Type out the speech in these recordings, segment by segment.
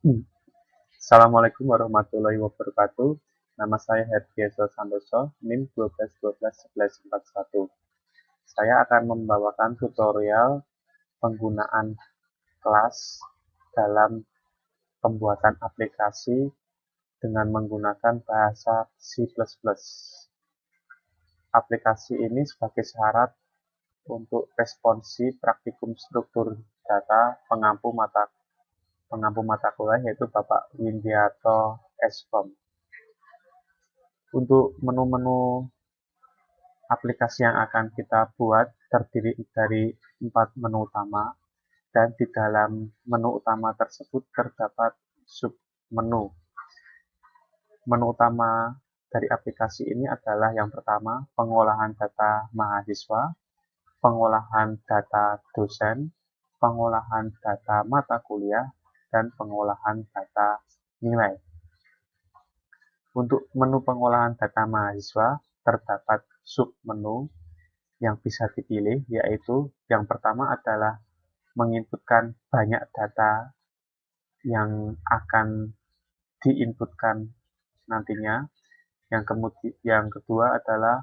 Assalamualaikum warahmatullahi wabarakatuh. Nama saya Herdiaso Santoso, NIM 12121141. Saya akan membawakan tutorial penggunaan kelas dalam pembuatan aplikasi dengan menggunakan bahasa C++. Aplikasi ini sebagai syarat untuk responsi praktikum struktur data pengampu mata kuliah yaitu Bapak Windiarto Eskom. Untuk menu-menu aplikasi yang akan kita buat terdiri dari 4 menu utama, dan di dalam menu utama tersebut terdapat sub-menu. Menu utama dari aplikasi ini adalah yang pertama, pengolahan data mahasiswa, pengolahan data dosen, pengolahan data mata kuliah, dan pengolahan data nilai. Untuk menu pengolahan data mahasiswa, terdapat sub-menu yang bisa dipilih, yaitu yang pertama adalah menginputkan banyak data yang akan diinputkan nantinya. Yang kedua adalah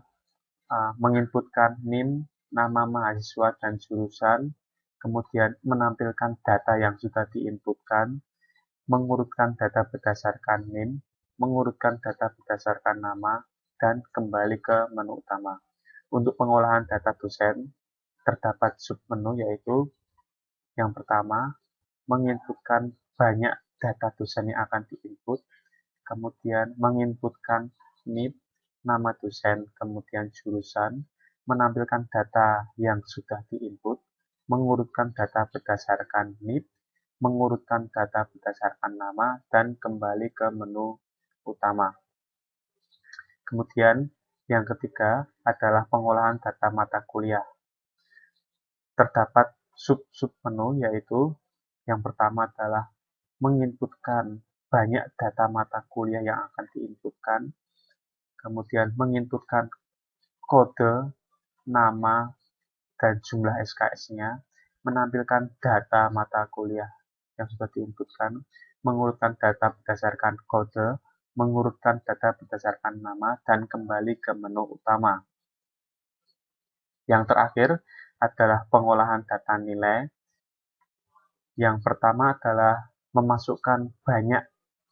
menginputkan NIM, nama mahasiswa dan jurusan, kemudian menampilkan data yang sudah diinputkan, mengurutkan data berdasarkan NIM, mengurutkan data berdasarkan nama, dan kembali ke menu utama. Untuk pengolahan data dosen, terdapat submenu yaitu yang pertama, menginputkan banyak data dosen yang akan diinput, kemudian menginputkan NIP, nama dosen, kemudian jurusan, menampilkan data yang sudah diinput, mengurutkan data berdasarkan NIP, mengurutkan data berdasarkan nama, dan kembali ke menu utama. Kemudian yang ketiga adalah pengolahan data mata kuliah. Terdapat sub-sub menu yaitu yang pertama adalah menginputkan banyak data mata kuliah yang akan diinputkan, kemudian menginputkan kode, nama, dan jumlah SKS-nya, menampilkan data mata kuliah yang sudah diinputkan, mengurutkan data berdasarkan kode, mengurutkan data berdasarkan nama, dan kembali ke menu utama. Yang terakhir adalah pengolahan data nilai. Yang pertama adalah memasukkan banyak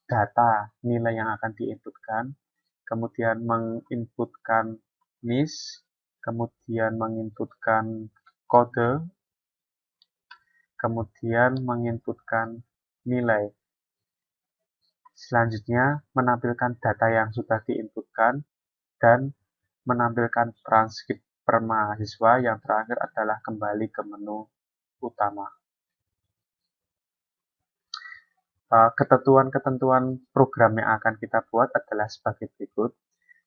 data nilai yang akan diinputkan, kemudian menginputkan NIS, kemudian menginputkan kode, kemudian menginputkan nilai. Selanjutnya menampilkan data yang sudah diinputkan dan menampilkan transkrip per mahasiswa. Yang terakhir adalah kembali ke menu utama. Ketentuan-ketentuan program yang akan kita buat adalah sebagai berikut.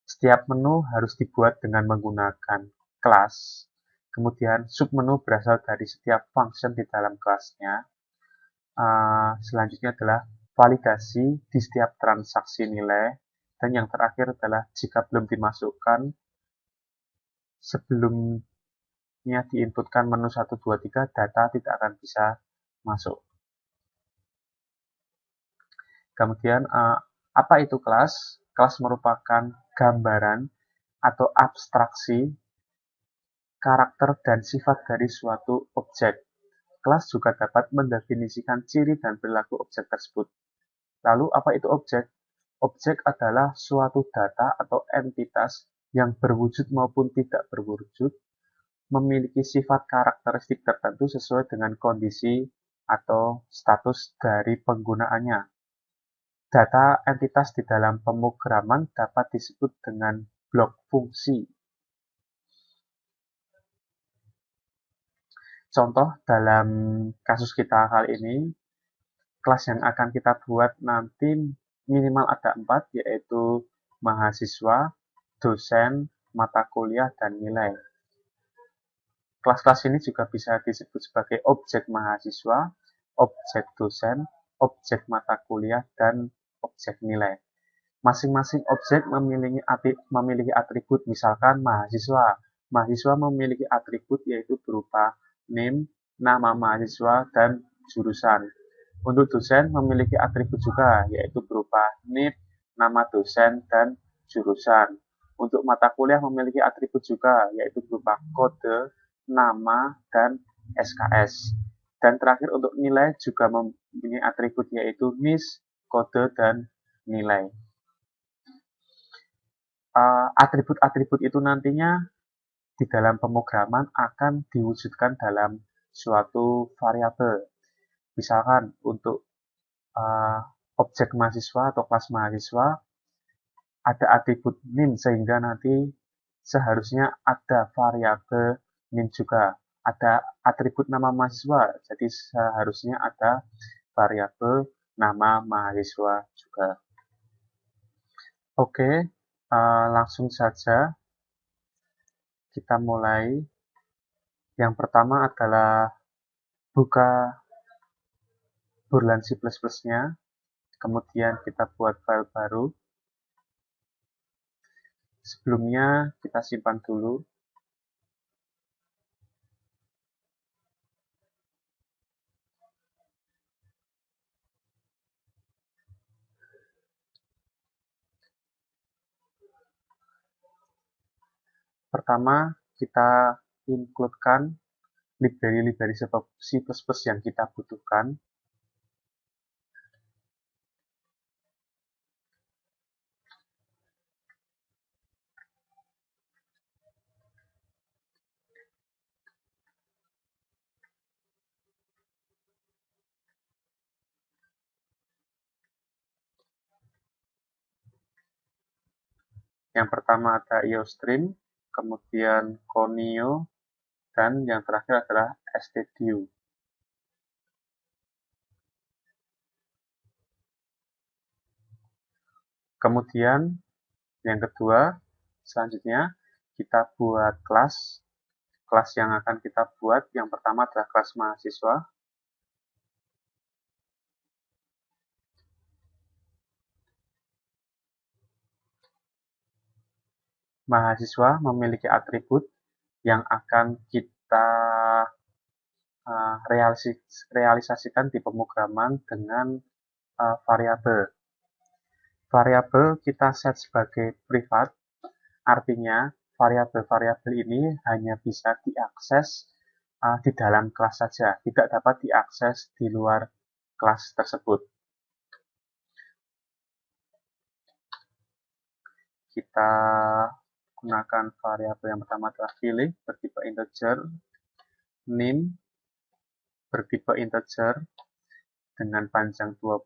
Setiap menu harus dibuat dengan menggunakan kelas. Kemudian submenu berasal dari setiap function di dalam kelasnya. Selanjutnya adalah validasi di setiap transaksi nilai. Dan yang terakhir adalah jika belum dimasukkan, sebelumnya diinputkan menu 1, 2, 3, data tidak akan bisa masuk. Kemudian apa itu kelas? Kelas merupakan gambaran atau abstraksi karakter dan sifat dari suatu objek. Kelas juga dapat mendefinisikan ciri dan perilaku objek tersebut. Lalu apa itu objek? Objek adalah suatu data atau entitas yang berwujud maupun tidak berwujud, memiliki sifat karakteristik tertentu sesuai dengan kondisi atau status dari penggunaannya. Data entitas di dalam pemrograman dapat disebut dengan blok fungsi. Contoh dalam kasus kita kali ini, kelas yang akan kita buat nanti minimal ada 4, yaitu mahasiswa, dosen, mata kuliah, dan nilai. Kelas-kelas ini juga bisa disebut sebagai objek mahasiswa, objek dosen, objek mata kuliah, dan objek nilai. Masing-masing objek memiliki atribut, misalkan mahasiswa. Mahasiswa memiliki atribut yaitu berupa NIM, nama mahasiswa, dan jurusan. Untuk dosen memiliki atribut juga, yaitu berupa NIP, nama dosen, dan jurusan. Untuk mata kuliah memiliki atribut juga, yaitu berupa kode, nama, dan SKS. Dan terakhir untuk nilai juga mempunyai atribut, yaitu NIS, kode, dan nilai. Atribut-atribut itu nantinya di dalam pemrograman akan diwujudkan dalam suatu variabel. Misalkan untuk objek mahasiswa atau kelas mahasiswa ada atribut NIM sehingga nanti seharusnya ada variabel NIM juga. Ada atribut nama mahasiswa, jadi seharusnya ada variabel nama mahasiswa juga. Oke, langsung saja kita mulai. Yang pertama adalah buka Burlan C++-nya, kemudian kita buat file baru. Sebelumnya kita simpan dulu. Pertama, kita include-kan library-library C++ yang kita butuhkan. Yang pertama ada IOStream, kemudian Conio, dan yang terakhir adalah stdio. Kemudian yang kedua, selanjutnya kita buat kelas. Kelas yang akan kita buat yang pertama adalah kelas mahasiswa. Mahasiswa memiliki atribut yang akan kita realisasikan di pemrograman dengan variabel. Variabel kita set sebagai privat, artinya variabel-variabel ini hanya bisa diakses di dalam kelas saja, tidak dapat diakses di luar kelas tersebut. Kita gunakan variabel yang pertama adalah pilih bertipe integer, NIM bertipe integer dengan panjang 20,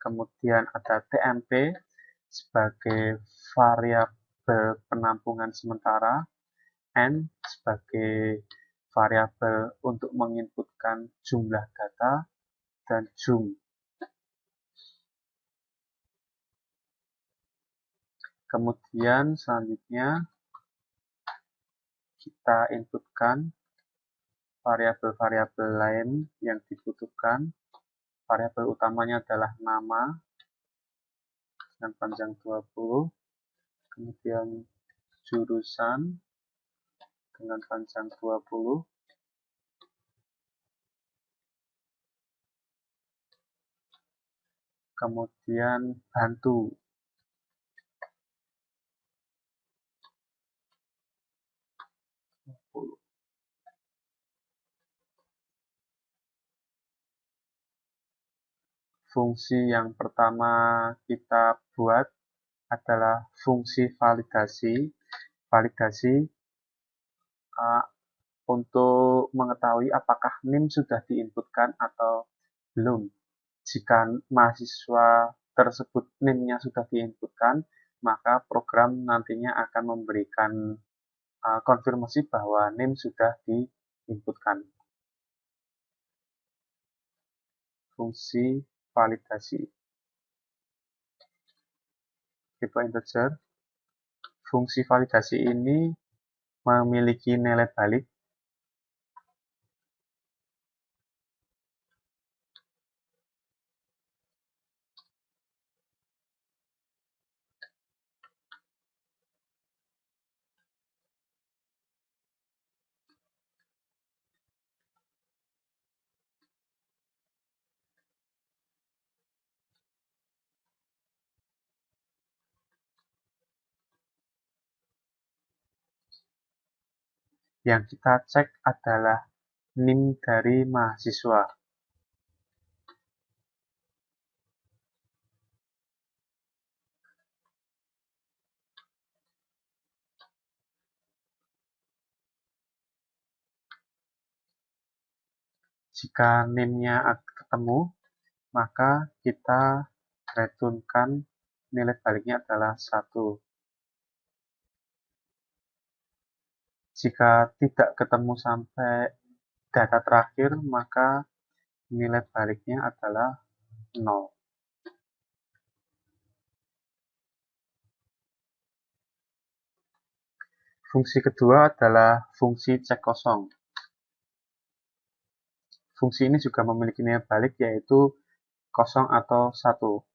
kemudian ada TMP sebagai variabel penampungan sementara, N sebagai variabel untuk menginputkan jumlah data, dan jum. Kemudian selanjutnya kita inputkan variabel-variabel lain yang dibutuhkan. Variabel utamanya adalah nama dengan panjang 20, kemudian jurusan dengan panjang 20, kemudian bantu fungsi yang pertama kita buat adalah fungsi validasi. Validasi untuk mengetahui apakah NIM sudah diinputkan atau belum. Jika mahasiswa tersebut NIM-nya sudah diinputkan, maka program nantinya akan memberikan konfirmasi bahwa NIM sudah diinputkan. Fungsi validasi. Tipe integer. Fungsi validasi ini memiliki nilai balik. Yang kita cek adalah NIM dari mahasiswa. Jika NIM-nya ketemu, maka kita returnkan nilai baliknya adalah 1. Jika tidak ketemu sampai data terakhir, maka nilai baliknya adalah 0. Fungsi kedua adalah fungsi cek kosong. Fungsi ini juga memiliki nilai balik yaitu 0 atau 1.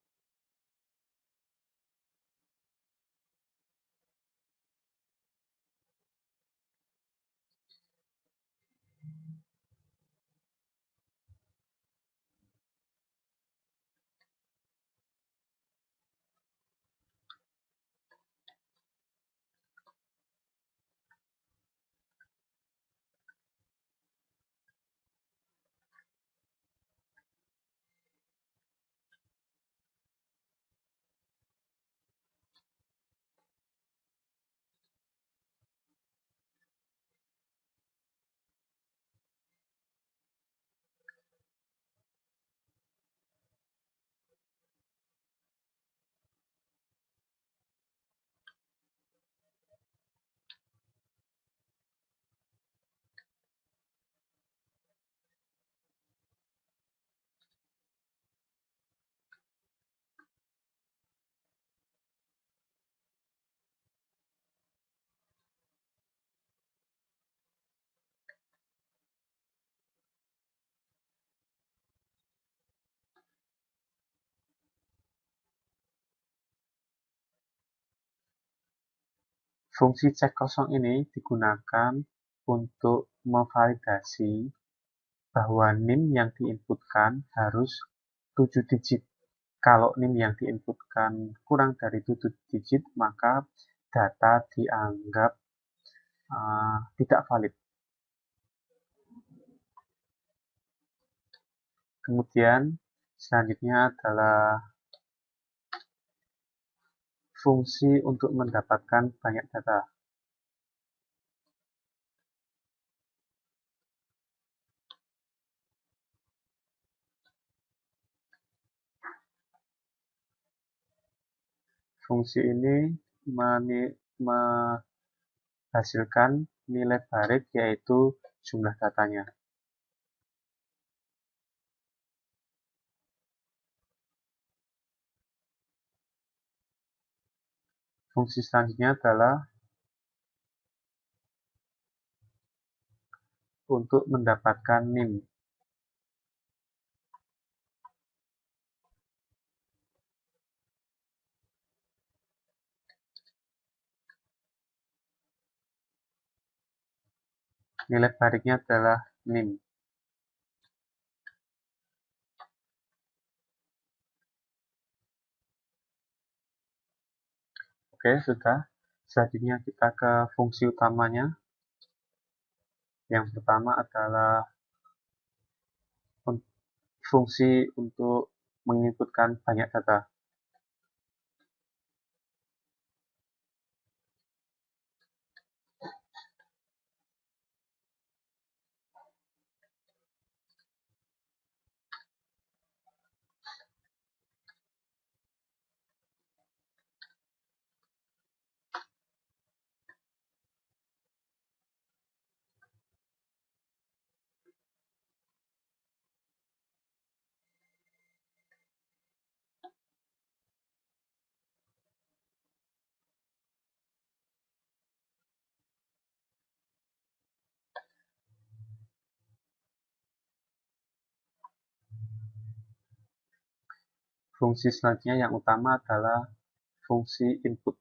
Fungsi cek kosong ini digunakan untuk memvalidasi bahwa NIM yang diinputkan harus 7 digit. Kalau NIM yang diinputkan kurang dari 7 digit, maka data dianggap tidak valid. Kemudian selanjutnya adalah fungsi untuk mendapatkan banyak data. Fungsi ini menghasilkan nilai balik yaitu jumlah datanya. Fungsi selanjutnya adalah untuk mendapatkan NIM. Nilai baliknya adalah NIM. Oke, sudah. Selanjutnya kita ke fungsi utamanya. Yang pertama adalah fungsi untuk menginputkan banyak data. Fungsi selanjutnya yang utama adalah fungsi input.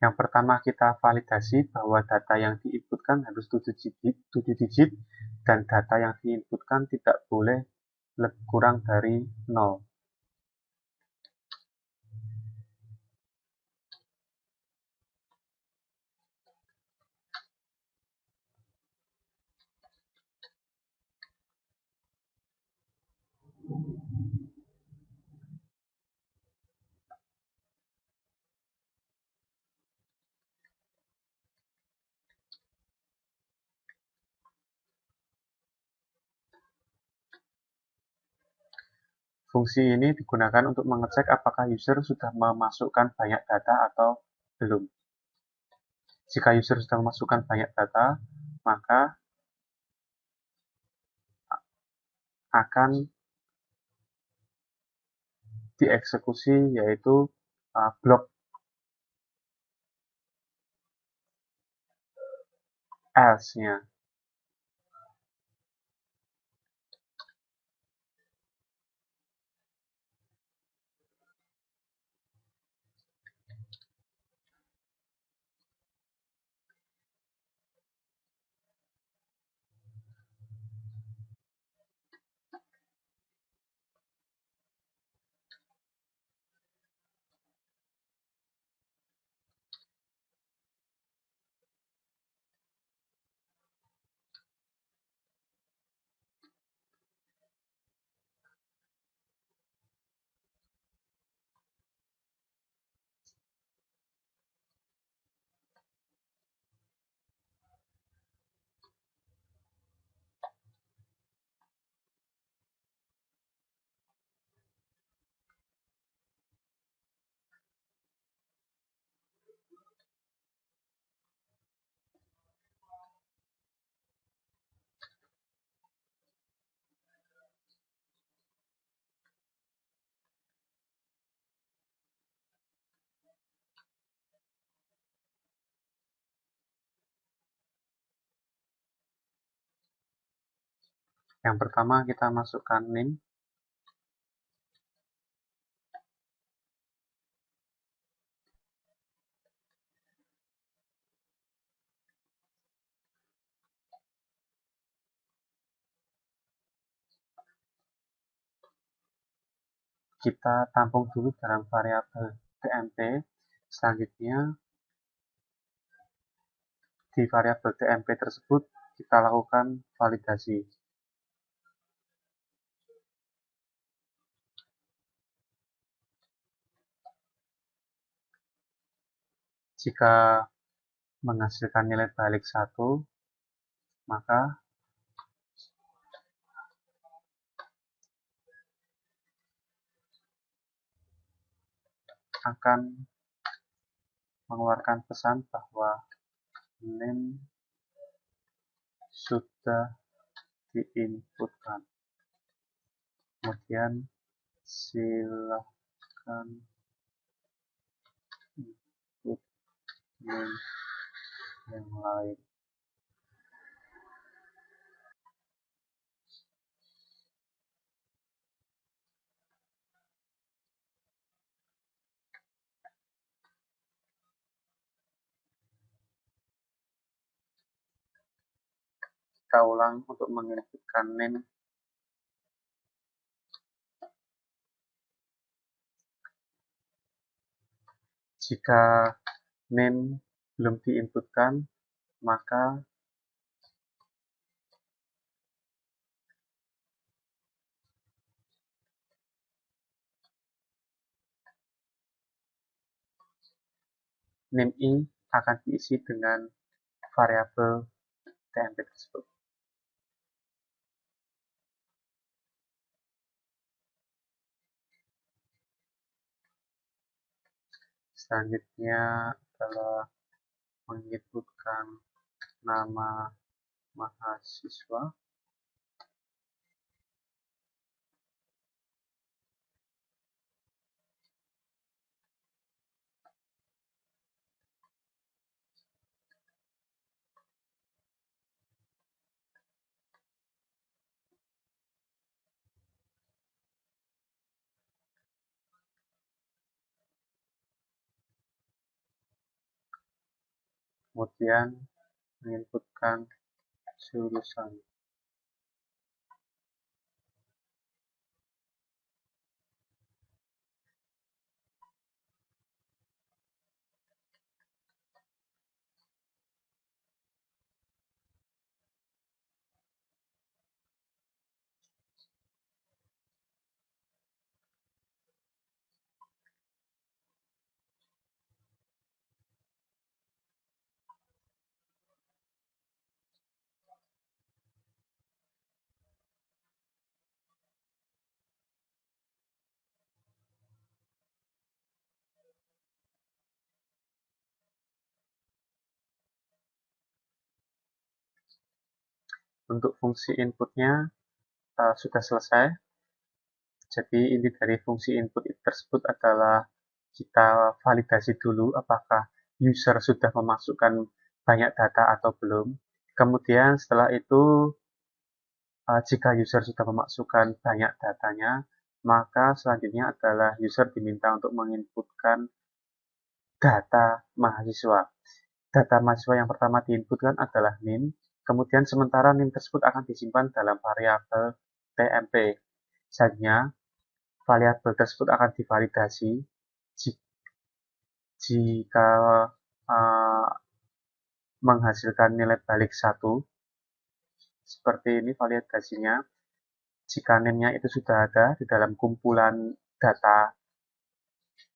Yang pertama kita validasi bahwa data yang diinputkan harus 7 digit dan data yang diinputkan tidak boleh kurang dari 0. Fungsi ini digunakan untuk mengecek apakah user sudah memasukkan banyak data atau belum. Jika user sudah memasukkan banyak data, maka akan dieksekusi yaitu blok else-nya. Yang pertama kita masukkan name. Kita tampung dulu dalam variabel tmp. Selanjutnya di variabel tmp tersebut kita lakukan validasi. Jika menghasilkan nilai balik 1, maka akan mengeluarkan pesan bahwa name sudah diinputkan. Kemudian silakan input name yang lain. Kita ulang untuk menginputkan name. Jika name belum diinputkan, maka name i akan diisi dengan variabel tmp tersebut. Selanjutnya adalah menginputkan nama mahasiswa. kemudian menginputkan jurusan. Untuk fungsi inputnya sudah selesai. Jadi inti dari fungsi input tersebut adalah kita validasi dulu apakah user sudah memasukkan banyak data atau belum. Kemudian setelah itu jika user sudah memasukkan banyak datanya, maka selanjutnya adalah user diminta untuk menginputkan data mahasiswa. Data mahasiswa yang pertama diinputkan adalah NIM, kemudian sementara NIM tersebut akan disimpan dalam variabel TMP. Selanjutnya, variabel tersebut akan divalidasi jika uh, menghasilkan nilai balik 1. Seperti ini validasinya. Jika NIM-nya itu sudah ada di dalam kumpulan data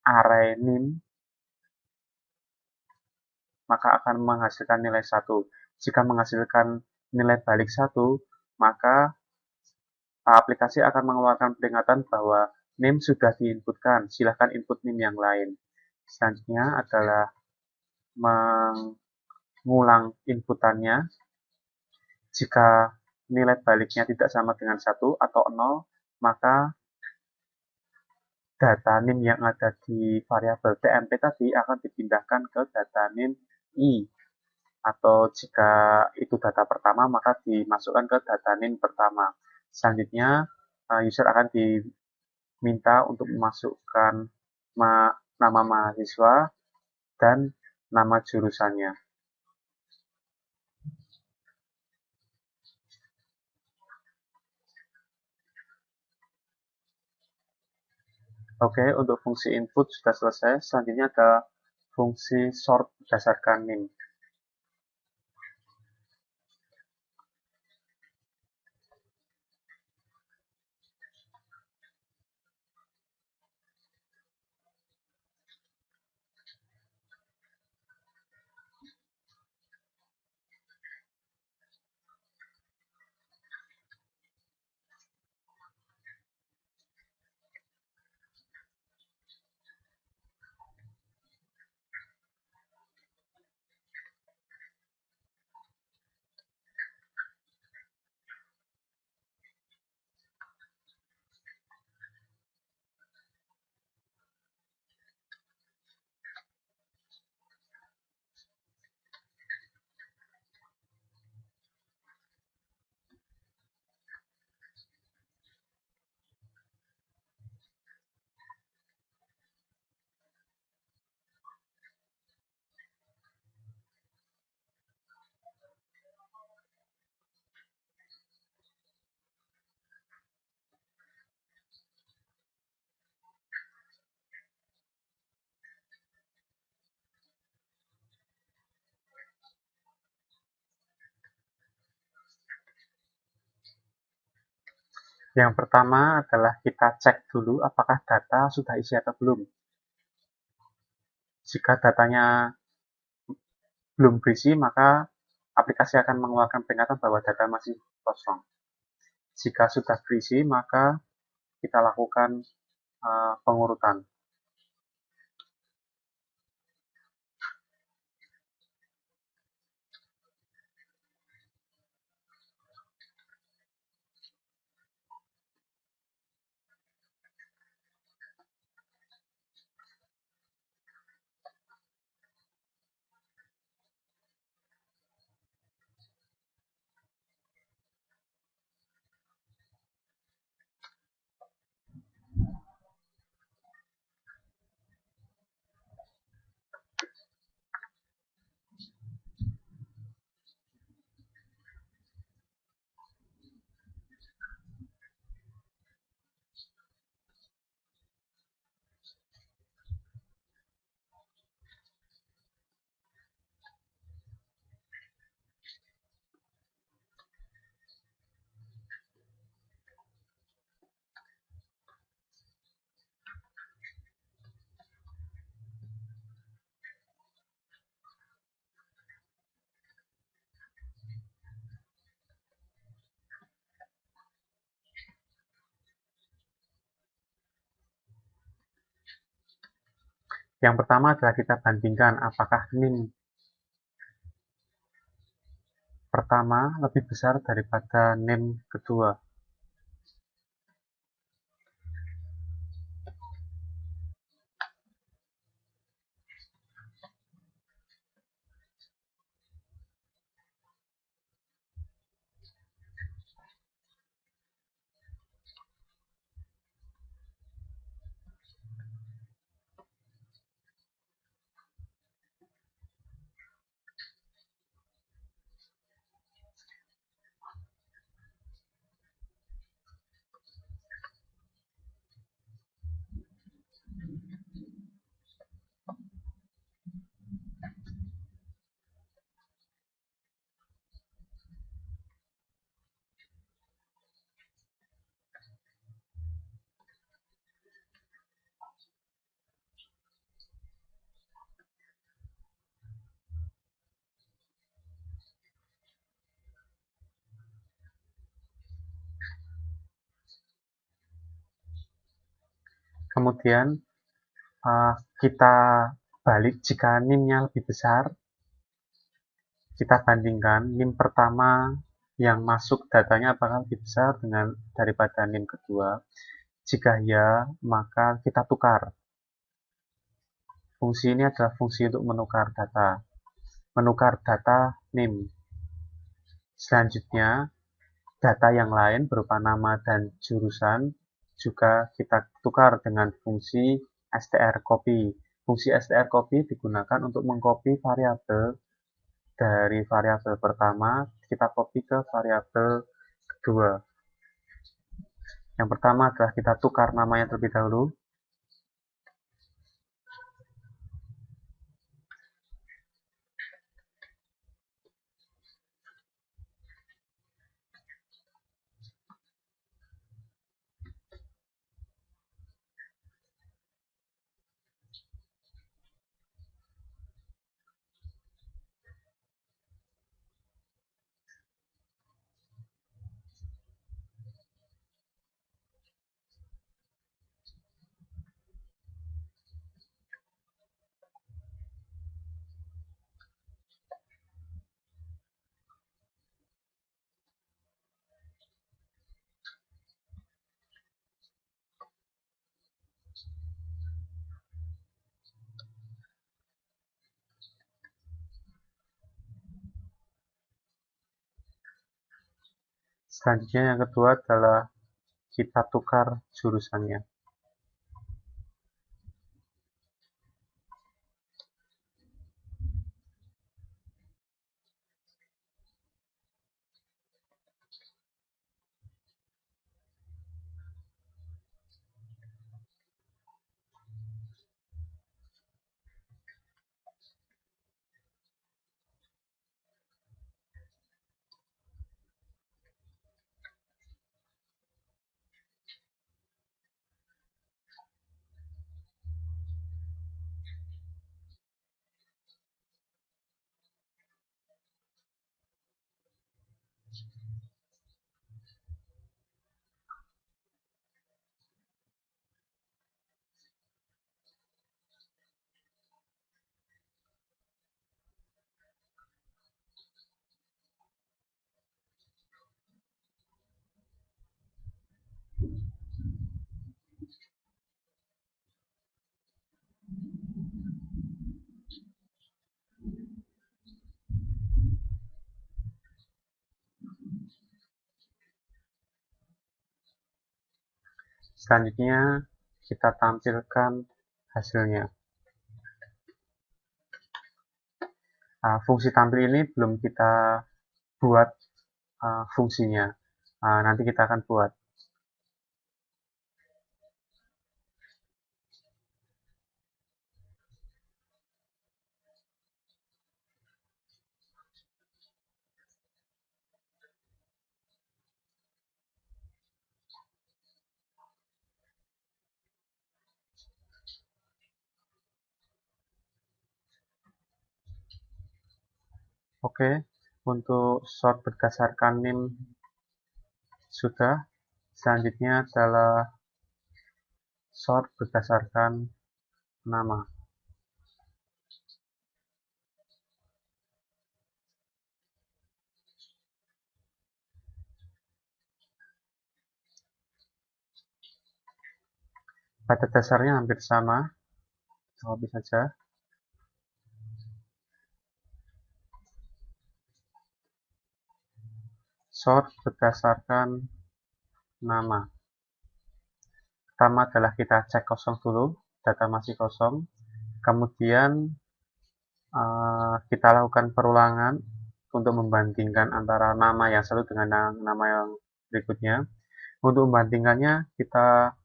array NIM, maka akan menghasilkan nilai 1. Jika menghasilkan nilai balik 1, maka aplikasi akan mengeluarkan peringatan bahwa NIM sudah diinputkan, silahkan input NIM yang lain. Selanjutnya adalah mengulang inputannya. Jika nilai baliknya tidak sama dengan 1 atau 0, maka data NIM yang ada di variabel TMP tadi akan dipindahkan ke data NIM I. Atau jika itu data pertama, maka dimasukkan ke data NIM pertama. Selanjutnya, user akan diminta untuk memasukkan nama mahasiswa dan nama jurusannya. Oke, untuk fungsi input sudah selesai. Selanjutnya ada fungsi sort berdasarkan NIM. Yang pertama adalah kita cek dulu apakah data sudah isi atau belum. Jika datanya belum berisi, maka aplikasi akan mengeluarkan peringatan bahwa data masih kosong. Jika sudah berisi, maka kita lakukan pengurutan. Yang pertama adalah kita bandingkan apakah NIM pertama lebih besar daripada NIM kedua. Kemudian kita balik jika NIM-nya lebih besar, kita bandingkan NIM pertama yang masuk datanya apakah lebih besar daripada NIM kedua. Jika ya, maka kita tukar. Fungsi ini adalah fungsi untuk menukar data NIM. Selanjutnya, data yang lain berupa nama dan jurusan juga kita tukar dengan fungsi strcopy. Fungsi strcopy digunakan untuk mengcopy variabel dari variabel pertama kita copy ke variabel kedua. Yang pertama adalah kita tukar namanya terlebih dahulu. Selanjutnya yang kedua adalah kita tukar jurusannya. Selanjutnya kita tampilkan hasilnya. Fungsi tampil ini belum kita buat fungsinya. Nanti kita akan buat. Oke, untuk sort berdasarkan NIM sudah. Selanjutnya adalah sort berdasarkan nama. Pada dasarnya hampir sama, copy saja. Sort berdasarkan nama. Pertama adalah kita cek kosong dulu, data masih kosong. Kemudian kita lakukan perulangan untuk membandingkan antara nama yang satu dengan nama yang berikutnya. Untuk membandingkannya, kita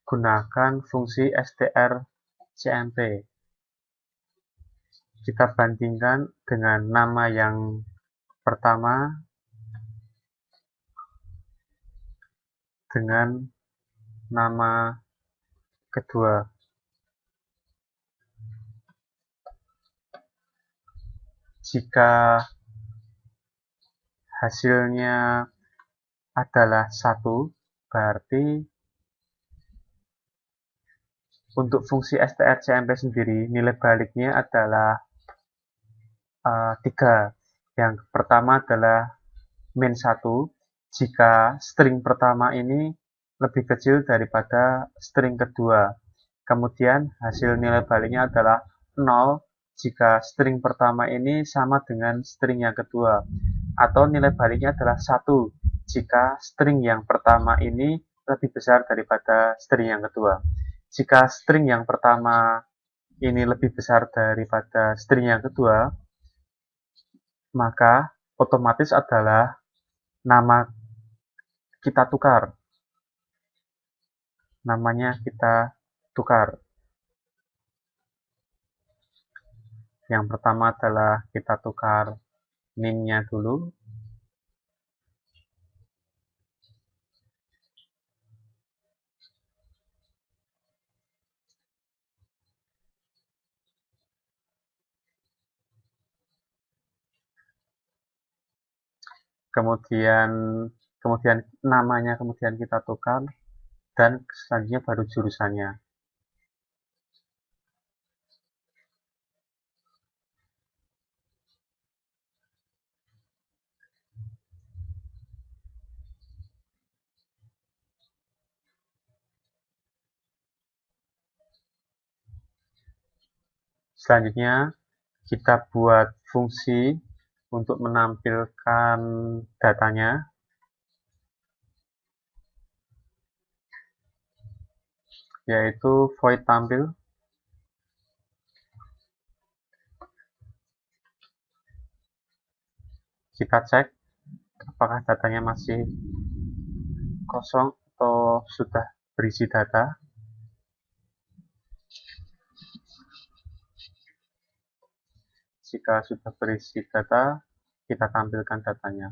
gunakan fungsi strcmp. Kita bandingkan dengan nama yang pertama dengan nama kedua. Jika hasilnya adalah 1, berarti untuk fungsi strcmp sendiri nilai baliknya adalah 3. Yang pertama adalah min 1 jika string pertama ini lebih kecil daripada string kedua. Kemudian hasil nilai baliknya adalah 0 jika string pertama ini sama dengan string yang kedua. Atau nilai baliknya adalah 1 jika string yang pertama ini lebih besar daripada string yang kedua. Jika string yang pertama ini lebih besar daripada string yang kedua, maka otomatis adalah nama kita tukar. Namanya kita tukar. Yang pertama adalah kita tukar name-nya dulu. Kemudian namanya kemudian kita tukar, dan selanjutnya baru jurusannya. Selanjutnya kita buat fungsi untuk menampilkan datanya, yaitu void tampil. Kita cek apakah datanya masih kosong atau sudah berisi data. Jika sudah berisi data, kita tampilkan datanya.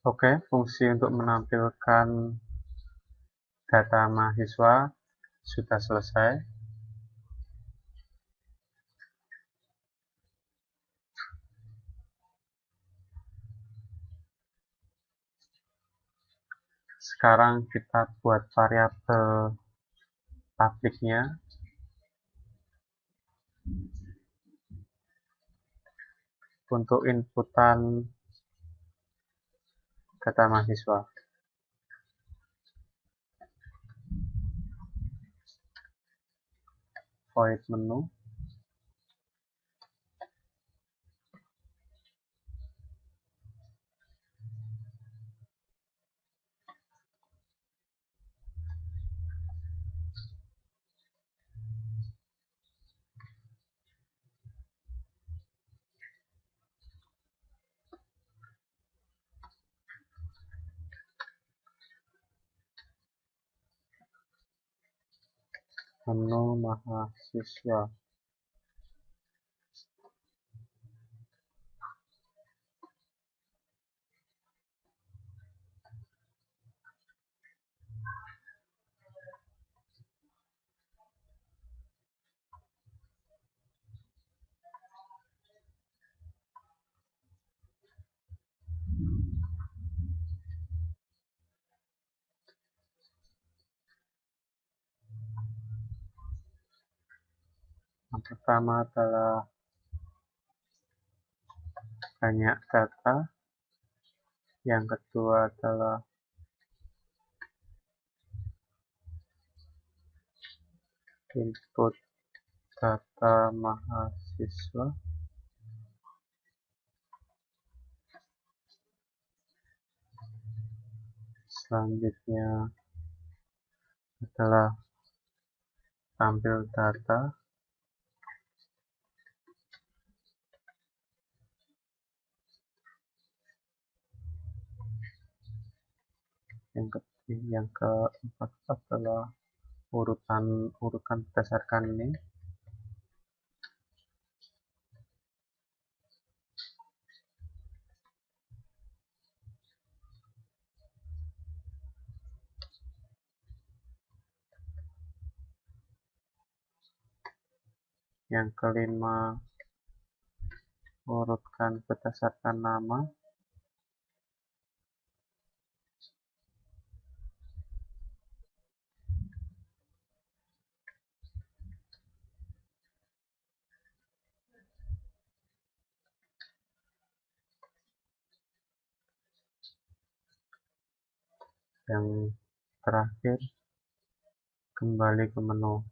Oke, fungsi untuk menampilkan data mahasiswa sudah selesai. Sekarang kita buat variabel publiknya. Untuk inputan data mahasiswa. Void menu. Menu mahasiswa. Yang pertama adalah banyak data. Yang kedua adalah input data mahasiswa. Selanjutnya adalah tampil data. Yang keempat adalah urutan berdasarkan ini. Yang kelima, urutkan berdasarkan nama. Yang terakhir, kembali ke menu.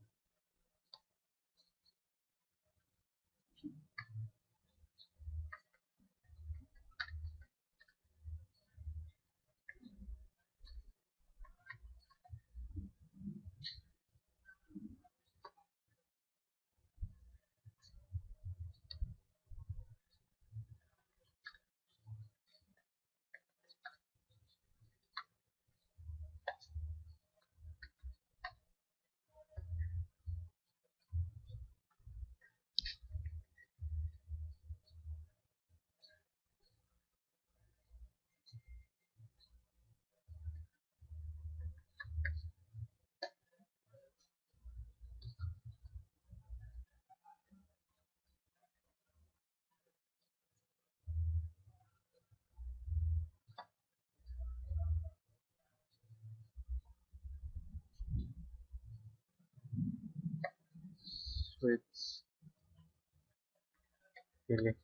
Switch, pilih.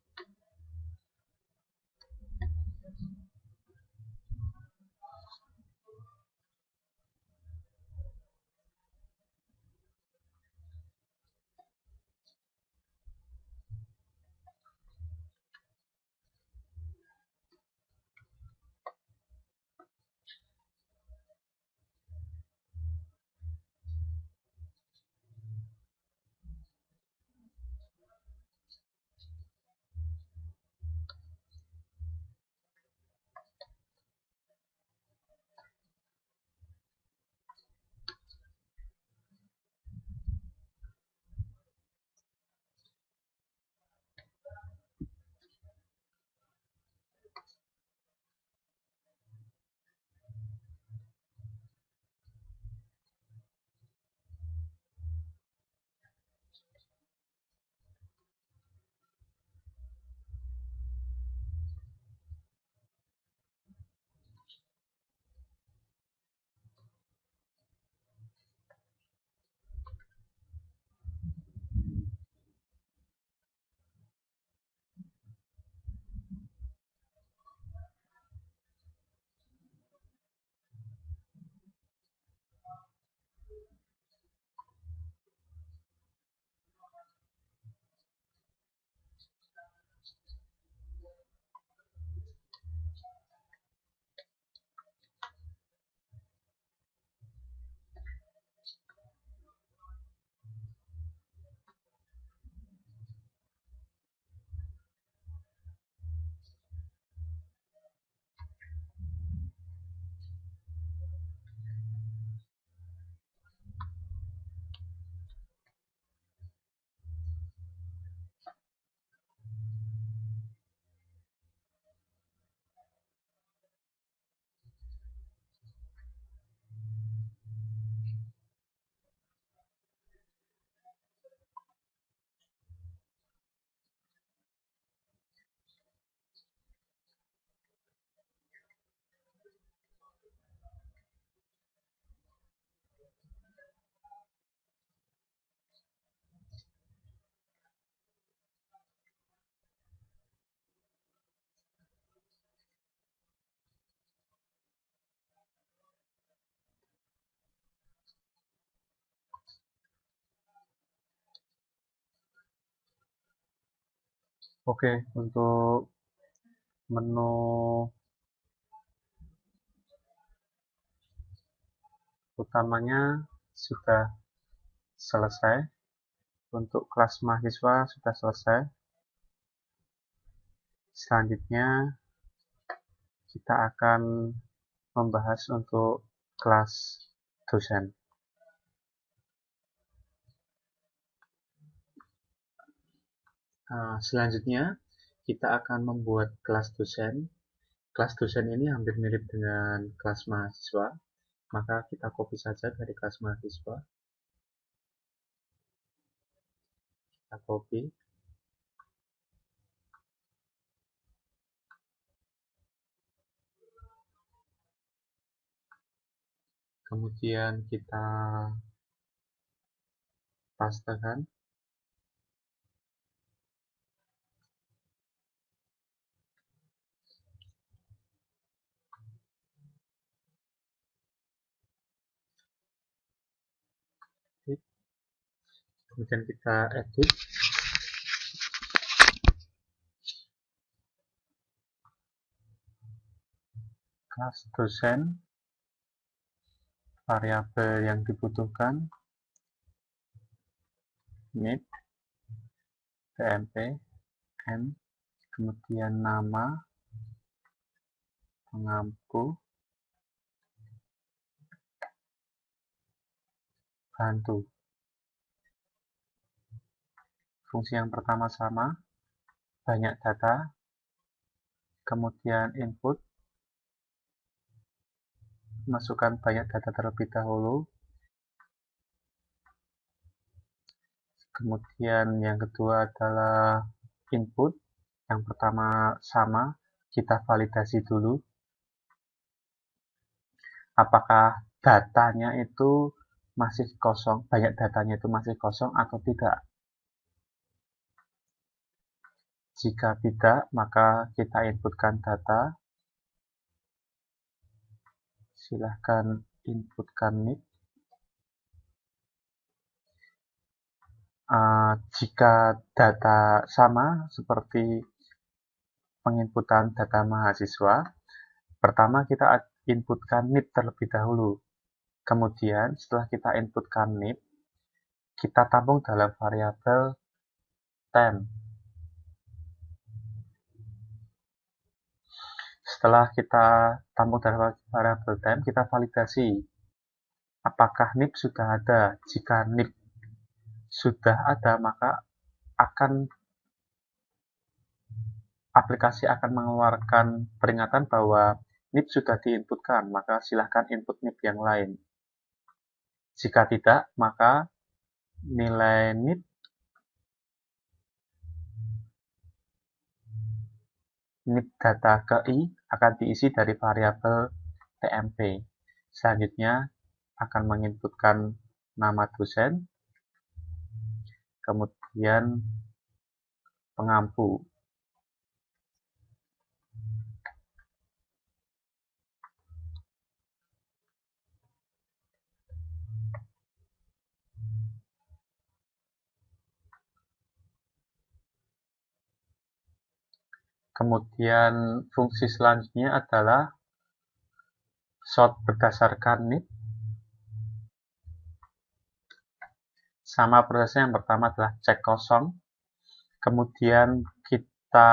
Oke, untuk menu utamanya sudah selesai. Untuk kelas mahasiswa sudah selesai. Selanjutnya kita akan membahas untuk kelas dosen. Selanjutnya kita akan membuat kelas dosen. Kelas dosen ini hampir mirip dengan kelas mahasiswa, maka kita copy saja dari kelas mahasiswa. Kita copy. Kemudian kita pastekan. Kemudian kita edit. Kelas dosen, variabel yang dibutuhkan, nip, tmp, n, kemudian nama, pengampu, bantu. Fungsi yang pertama sama, banyak data, kemudian input, masukkan banyak data terlebih dahulu, kemudian yang kedua adalah input, yang pertama sama, kita validasi dulu, apakah datanya itu masih kosong, banyak datanya itu masih kosong atau tidak. Jika tidak, maka kita inputkan data. Silahkan inputkan NIP. Jika data sama seperti penginputan data mahasiswa, pertama kita inputkan NIP terlebih dahulu. Kemudian setelah kita inputkan NIP, kita tampung dalam variabel temp. Setelah kita tampung dalam variabel temp, kita validasi apakah NIP sudah ada. Jika NIP sudah ada, maka aplikasi akan mengeluarkan peringatan bahwa NIP sudah diinputkan, maka silahkan input NIP yang lain. Jika tidak, maka nilai NIP data ke I akan diisi dari variabel tmp. Selanjutnya akan menginputkan nama dosen, kemudian pengampu. Kemudian fungsi selanjutnya adalah sort berdasarkan NIP. Sama prosesnya, yang pertama adalah cek kosong. Kemudian kita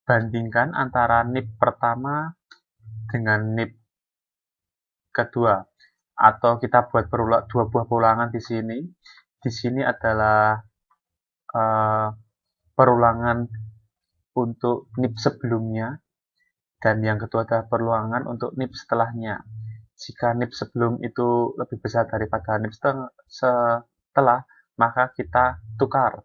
bandingkan antara NIP pertama dengan NIP kedua. Atau kita buat dua buah perulangan di sini. Di sini adalah perulangan untuk NIP sebelumnya, dan yang kedua adalah perulangan untuk NIP setelahnya. Jika NIP sebelum itu lebih besar daripada NIP setelah, maka kita tukar.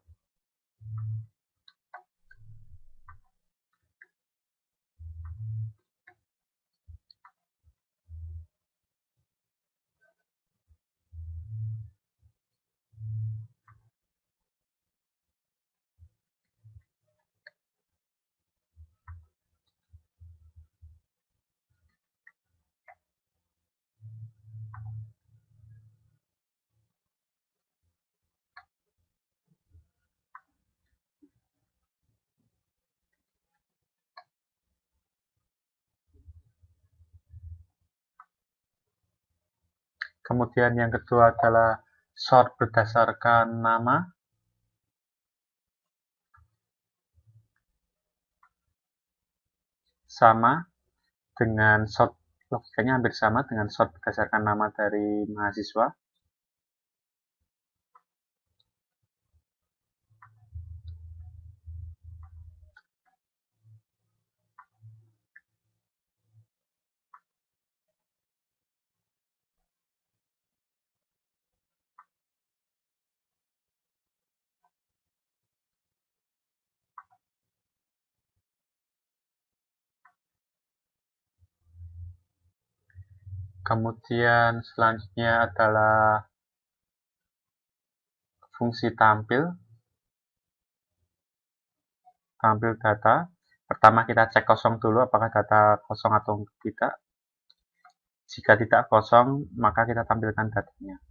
Kemudian yang kedua adalah sort berdasarkan nama. Sama dengan sort, logikanya hampir sama dengan sort berdasarkan nama dari mahasiswa. Kemudian selanjutnya adalah fungsi tampil. Tampil data. Pertama kita cek kosong dulu apakah data kosong atau tidak. Jika tidak kosong, maka kita tampilkan datanya.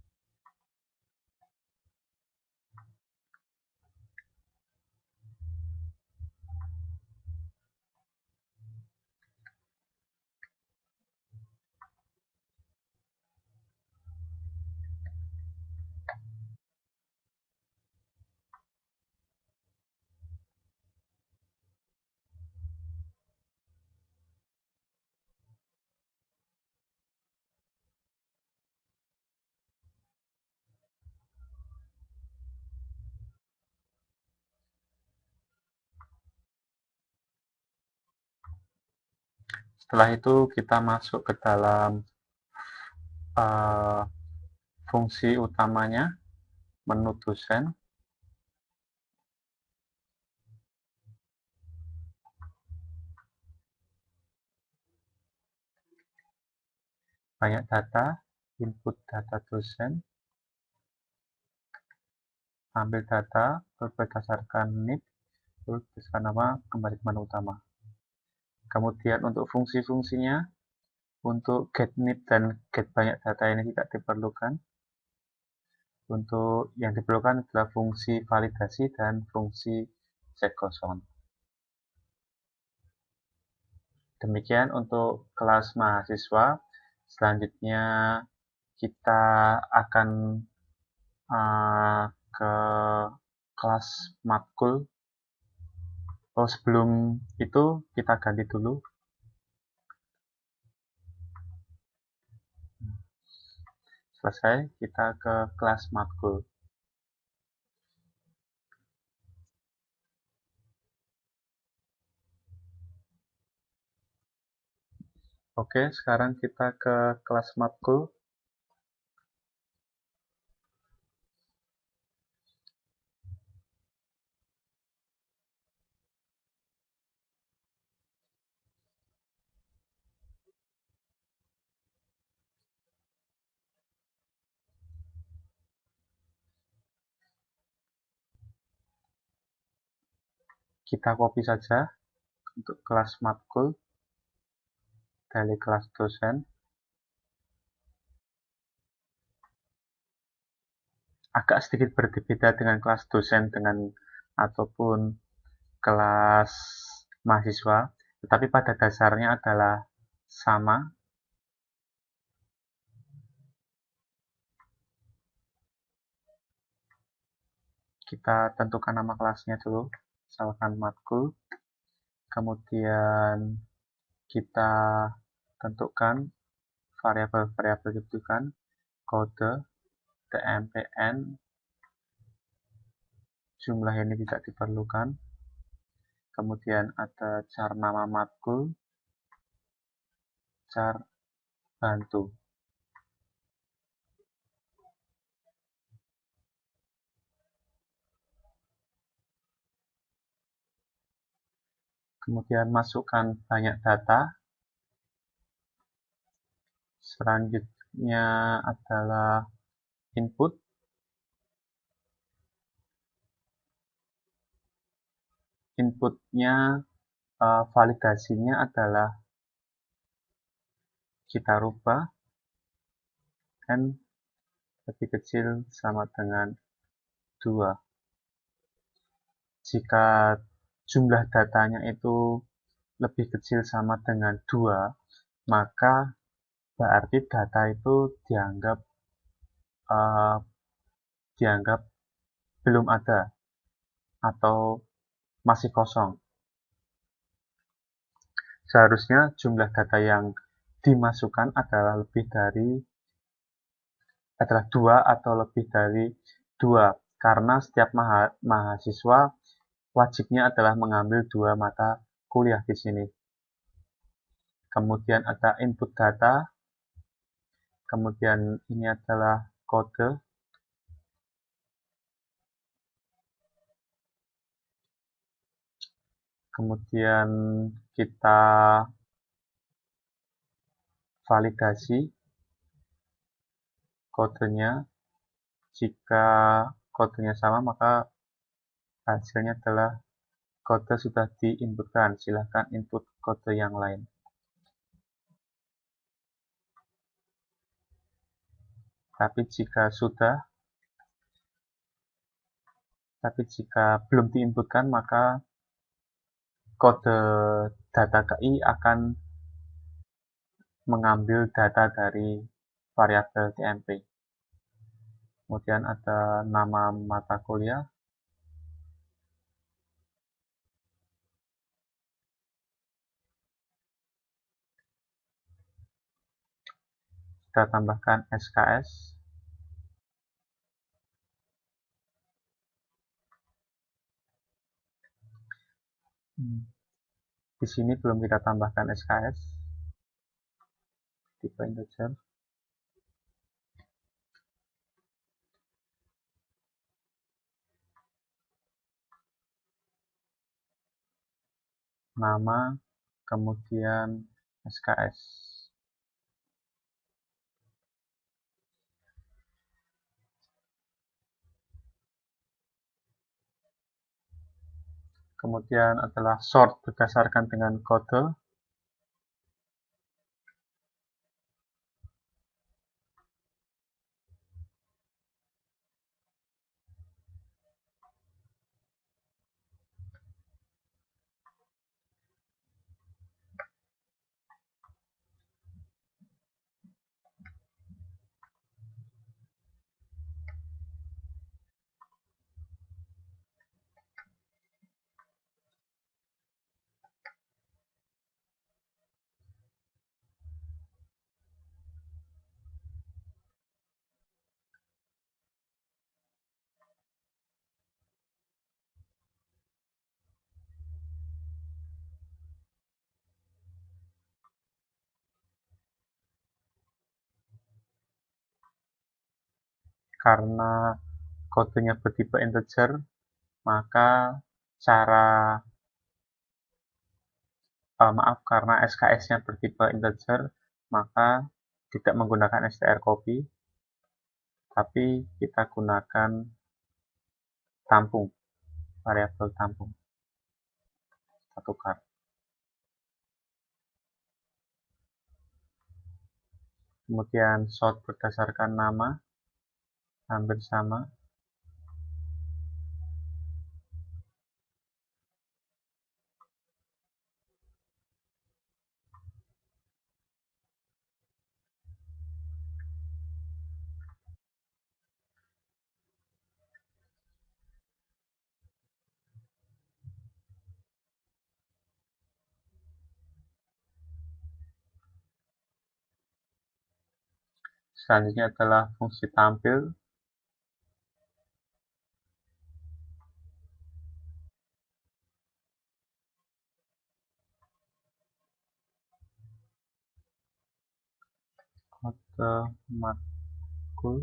Setelah itu kita masuk ke dalam uh, fungsi utamanya, menu dosen. Banyak data, input data dosen, ambil data, berdasarkan NIP, berdasarkan nama, kembali ke menu utama. Kemudian untuk fungsi-fungsinya, untuk get NIP dan get banyak data ini tidak diperlukan. Untuk yang diperlukan adalah fungsi validasi dan fungsi cek kosong. Demikian untuk kelas mahasiswa. Selanjutnya kita akan ke kelas matkul. Oh, sebelum itu kita ganti dulu. Selesai, kita ke kelas matkul. Oke, sekarang kita ke kelas matkul. Kita copy saja untuk kelas matkul dari kelas dosen. Agak sedikit berbeda dengan kelas dosen dengan ataupun kelas mahasiswa, tetapi pada dasarnya adalah sama. Kita tentukan nama kelasnya dulu, misalkan matkul. Kemudian kita tentukan variabel-variabel dibutuhkan, kode, tmpn, jumlah ini tidak diperlukan. Kemudian ada char nama matkul, char bantu. Kemudian masukkan banyak data. Selanjutnya adalah input. Inputnya validasinya adalah kita rubah n lebih kecil sama dengan 2. Jika jumlah datanya itu lebih kecil sama dengan 2, maka berarti data itu dianggap uh, dianggap belum ada atau masih kosong. Seharusnya jumlah data yang dimasukkan adalah 2 atau lebih dari 2, karena setiap mahasiswa wajibnya adalah mengambil 2 mata kuliah di sini. Kemudian ada input data, kemudian ini adalah kode, kemudian kita validasi kodenya. Jika kodenya sama, maka hasilnya adalah kode sudah diinputkan. Silahkan input kode yang lain. Tapi jika belum diinputkan, maka kode data KI akan mengambil data dari variabel TMP. Kemudian ada nama mata kuliah, kita tambahkan SKS, di sini belum kita tambahkan SKS, tipe integer. Nama, kemudian SKS. Kemudian adalah sort berdasarkan dengan kode. Karena kodenya bertipe integer, maka karena SKS-nya bertipe integer, maka tidak menggunakan strcpy, tapi kita gunakan tampung, variabel tampung. Kita tukar. Kemudian sort berdasarkan nama, hampir sama. Selanjutnya adalah fungsi tampil. Kode matkul.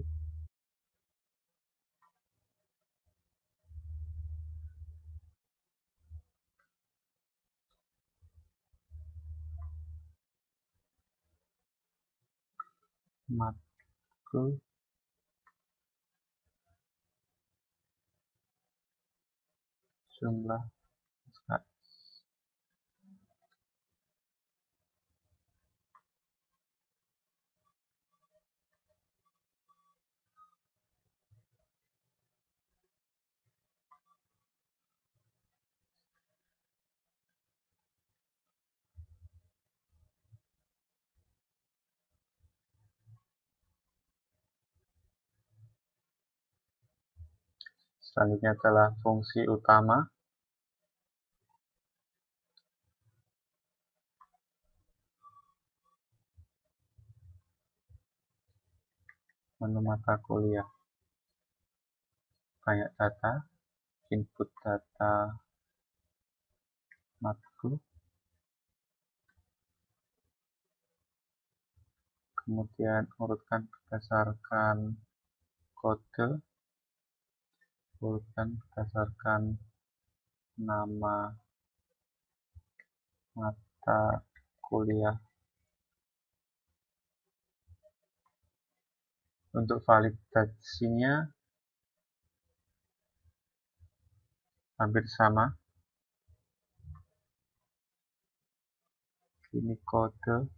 Matkul. Jumlah SKS. Selanjutnya adalah fungsi utama. Menu mata kuliah. Banyak data, input data matkul, kemudian urutkan berdasarkan kode, urutkan berdasarkan nama mata kuliah. Untuk validasinya hampir sama. Ini kode.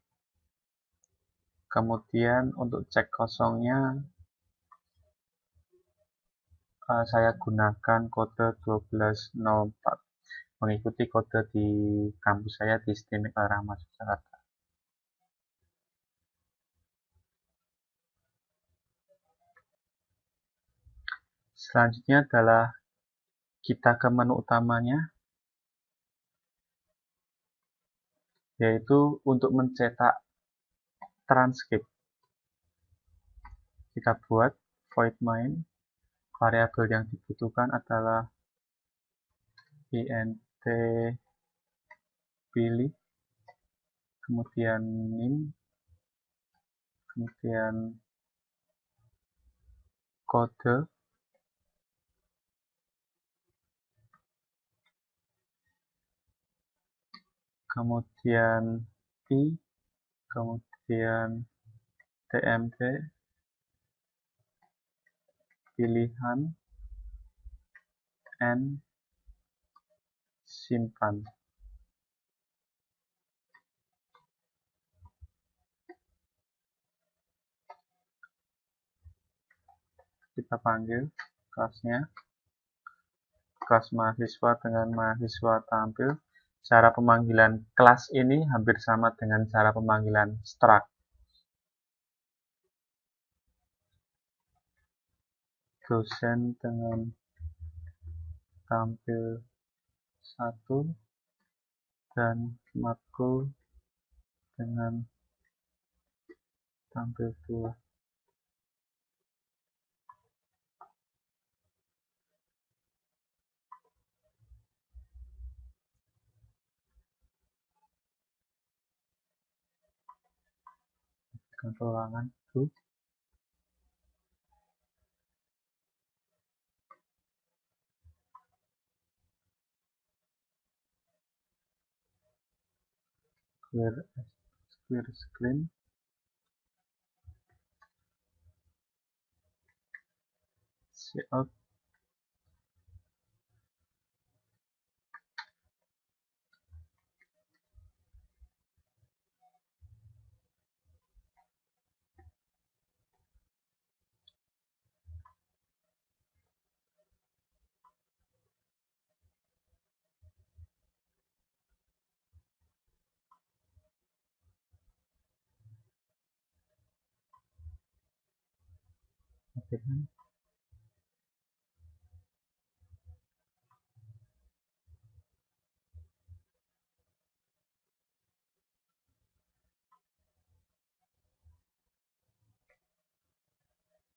Kemudian untuk cek kosongnya saya gunakan kode 1204 mengikuti kode di kampus saya di STIMIK Al-Rahmat Jakarta. Selanjutnya adalah kita ke menu utamanya, yaitu untuk mencetak transkrip. Kita buat void main. Variabel yang dibutuhkan adalah int pilih, kemudian nim, kemudian kode, kemudian i, kemudian tmd, pilihan, n, simpan. Kita panggil kelasnya, kelas mahasiswa dengan mahasiswa tampil. Cara pemanggilan kelas ini hampir sama dengan cara pemanggilan struct. Dosen dengan tampil 1 dan matkul dengan tampil 2. Ulangan itu. Clear screen. Cout. Oke kan?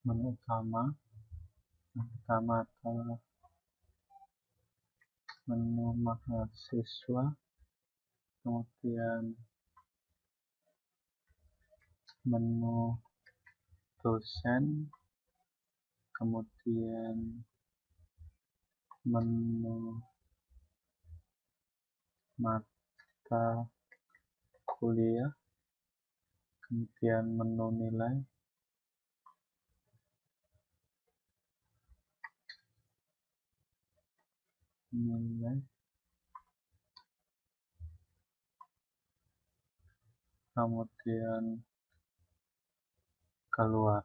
Menu utama. Yang pertama adalah menu mahasiswa, kemudian menu dosen, kemudian menu mata kuliah, kemudian menu nilai, kemudian keluar.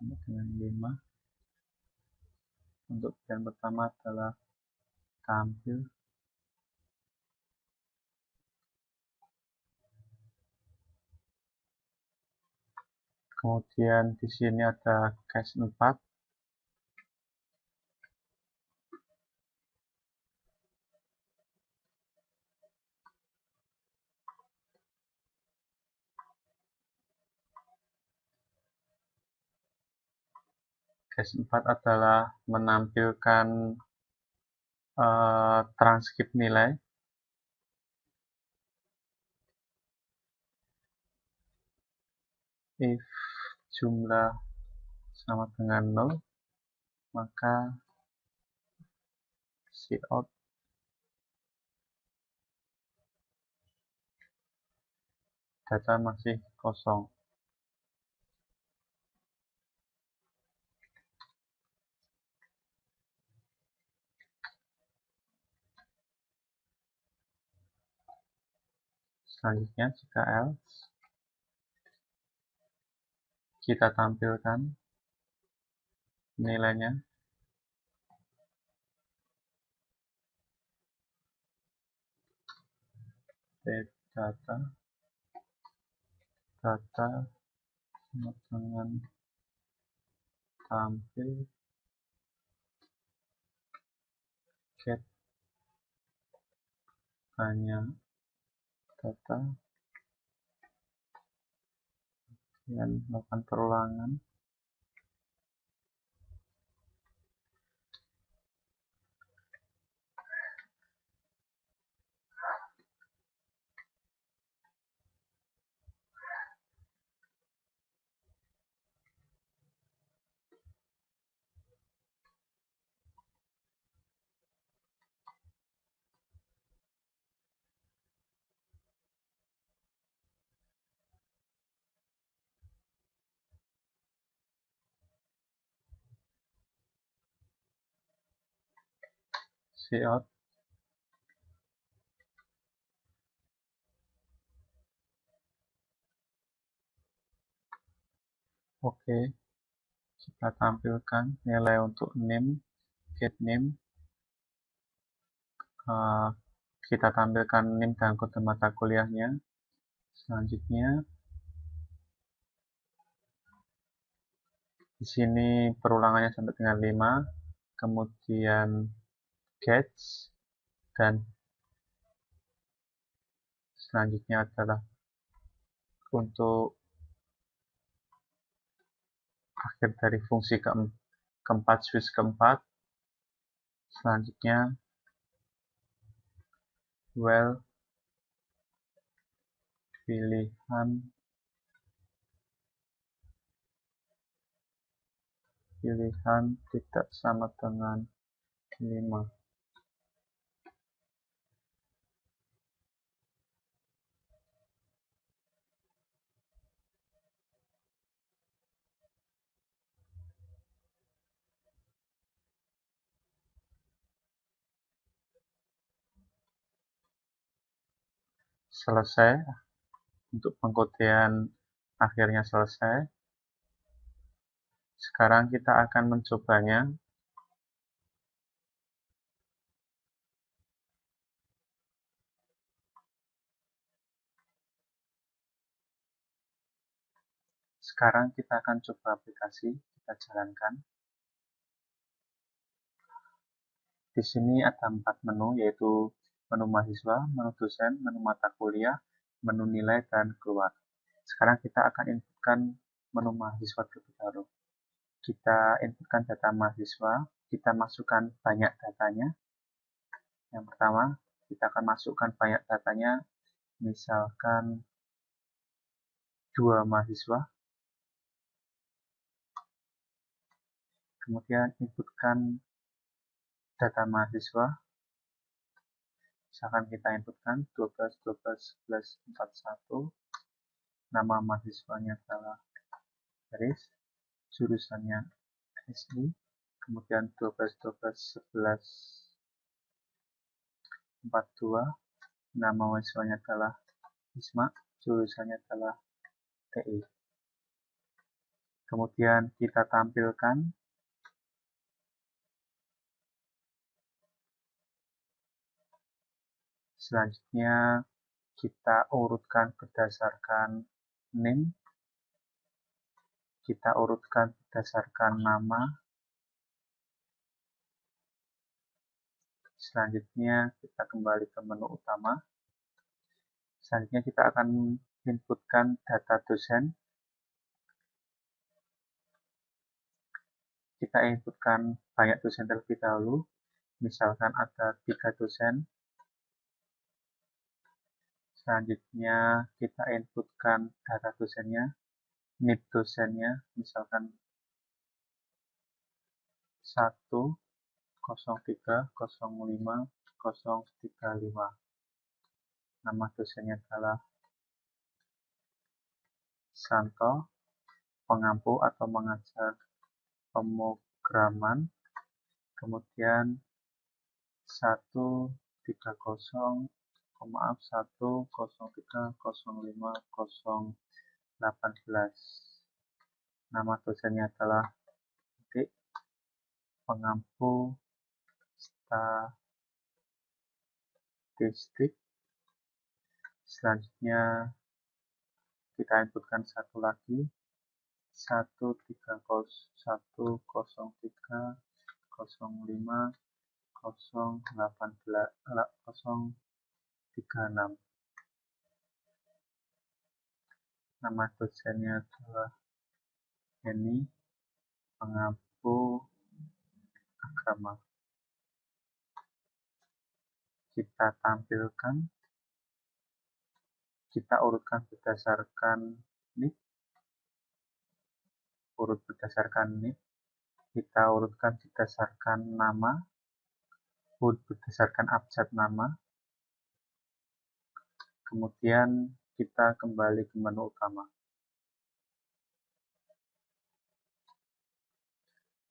Sama dengan 5. Untuk bagian pertama adalah tampil, Kemudian di sini ada case 4. Case 4 adalah menampilkan transkrip nilai. If jumlah sama dengan 0, maka cout data masih kosong. Selanjutnya, jika else, kita tampilkan nilainya. Data sama dengan tampil get banyak data dan melakukan perulangan. Cout oke, kita tampilkan nilai untuk name, get name. Kita tampilkan name dan kode mata kuliahnya. Selanjutnya, di sini perulangannya sampai dengan 5, kemudian gets, dan selanjutnya adalah untuk akhir dari fungsi keempat, switch keempat. Selanjutnya, well, pilihan tidak sama dengan 5. Selesai. Untuk pengkodean akhirnya selesai. Sekarang kita akan mencobanya. Sekarang kita akan coba aplikasi, kita jalankan. Di sini ada 4 menu, yaitu menu mahasiswa, menu dosen, menu mata kuliah, menu nilai, dan keluar. Sekarang kita akan inputkan menu mahasiswa terlebih dahulu. Kita inputkan data mahasiswa, kita masukkan banyak datanya. Yang pertama, kita akan masukkan banyak datanya, misalkan 2 mahasiswa. Kemudian inputkan data mahasiswa. Misalkan kita inputkan 12, 12, 11, 41. Nama mahasiswanya adalah Haris. Jurusannya SI. Kemudian 12, 12, 11, 42. Nama mahasiswanya adalah Isma. Jurusannya adalah TI. Kemudian kita tampilkan selanjutnya kita urutkan berdasarkan name. kita urutkan berdasarkan nama. Selanjutnya kita kembali ke menu utama. Selanjutnya kita akan inputkan data dosen. Kita inputkan banyak dosen terlebih dahulu. Misalkan ada 3 dosen. Selanjutnya kita inputkan data dosennya, NIP dosennya, misalkan 103050035. Nama dosennya adalah Santo, pengampu atau mengajar pemrograman. Kemudian 103050018. Nama dosennya adalah Dik, pengampu statistik. Selanjutnya kita inputkan satu lagi, 130105036. Nama dosennya adalah Henny, pengampu agama. Kita tampilkan, kita urutkan berdasarkan NIP, kita urutkan berdasarkan nama, berdasarkan abjad nama. Kemudian kita kembali ke menu utama.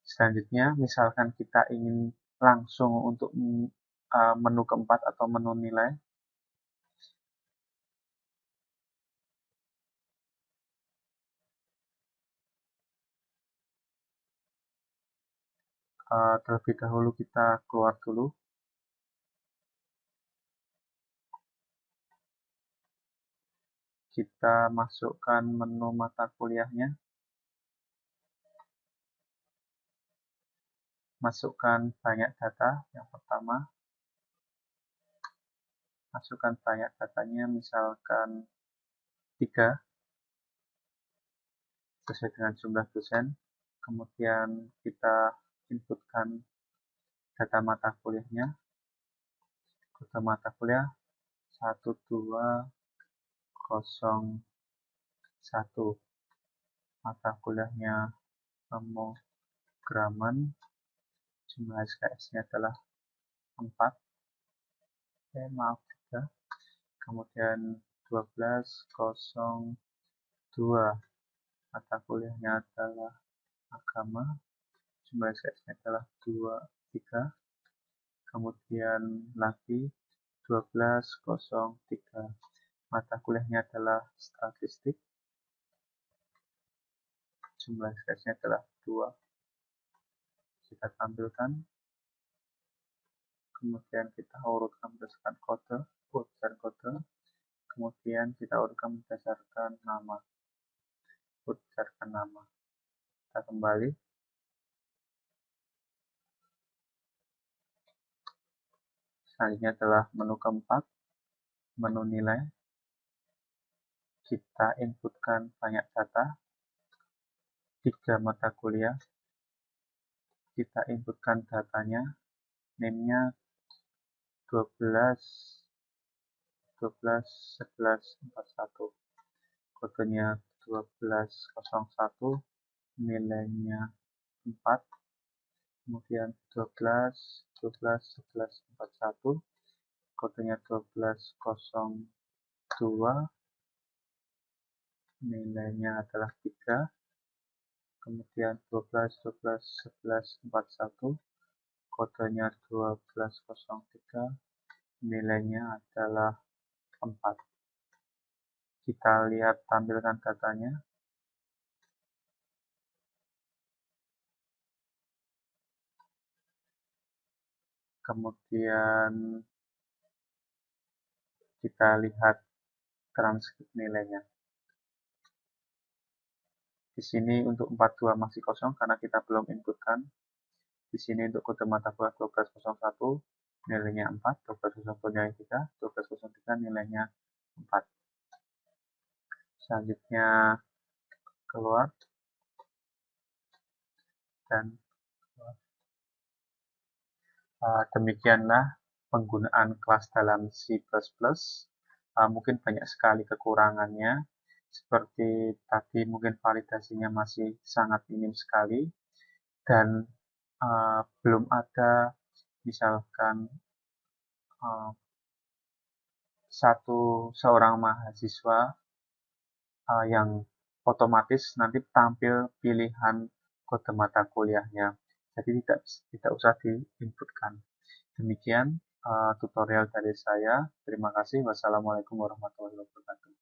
Selanjutnya, misalkan kita ingin langsung untuk menu keempat atau menu nilai, terlebih dahulu kita keluar dulu. Kita masukkan menu mata kuliahnya. Masukkan banyak data. Yang pertama, masukkan banyak datanya, misalkan 3, sesuai dengan jumlah dosen. Kemudian kita inputkan data mata kuliahnya. Kode mata kuliah 1201. Mata kuliahnya pemrograman. Jumlah SKS-nya adalah 4. 3. Kemudian 1202. Mata kuliahnya adalah agama. Jumlah SKS-nya adalah 3. Kemudian lagi 1203. Mata kuliahnya adalah statistik. Jumlah SKS-nya adalah 2. Kita tampilkan. Kemudian kita urutkan berdasarkan kode. Kemudian kita urutkan berdasarkan nama. Kita kembali. Selanjutnya adalah menu keempat, menu nilai. Kita inputkan banyak data, 3 mata kuliah. Kita inputkan datanya, name-nya 121141. Kodenya 1201, nilainya 4. Kemudian 121141, kodenya 1202, nilainya adalah 3. Kemudian 121141, kodenya 1203, nilainya adalah 4. Kita lihat tampilkan datanya. Kemudian kita lihat transkrip nilainya. Di sini untuk 42 masih kosong karena kita belum inputkan. Di sini untuk kode mata kuliah 1201 nilainya 4, 1201 nilai 3, 1203 nilainya 4. Selanjutnya keluar dan demikianlah penggunaan kelas dalam C++. Mungkin banyak sekali kekurangannya, seperti tadi mungkin validasinya masih sangat minim sekali, dan belum ada misalkan seorang mahasiswa yang otomatis nanti tampil pilihan kode mata kuliahnya. Jadi tidak usah diinputkan. Demikian tutorial dari saya. Terima kasih. Wassalamualaikum warahmatullahi wabarakatuh.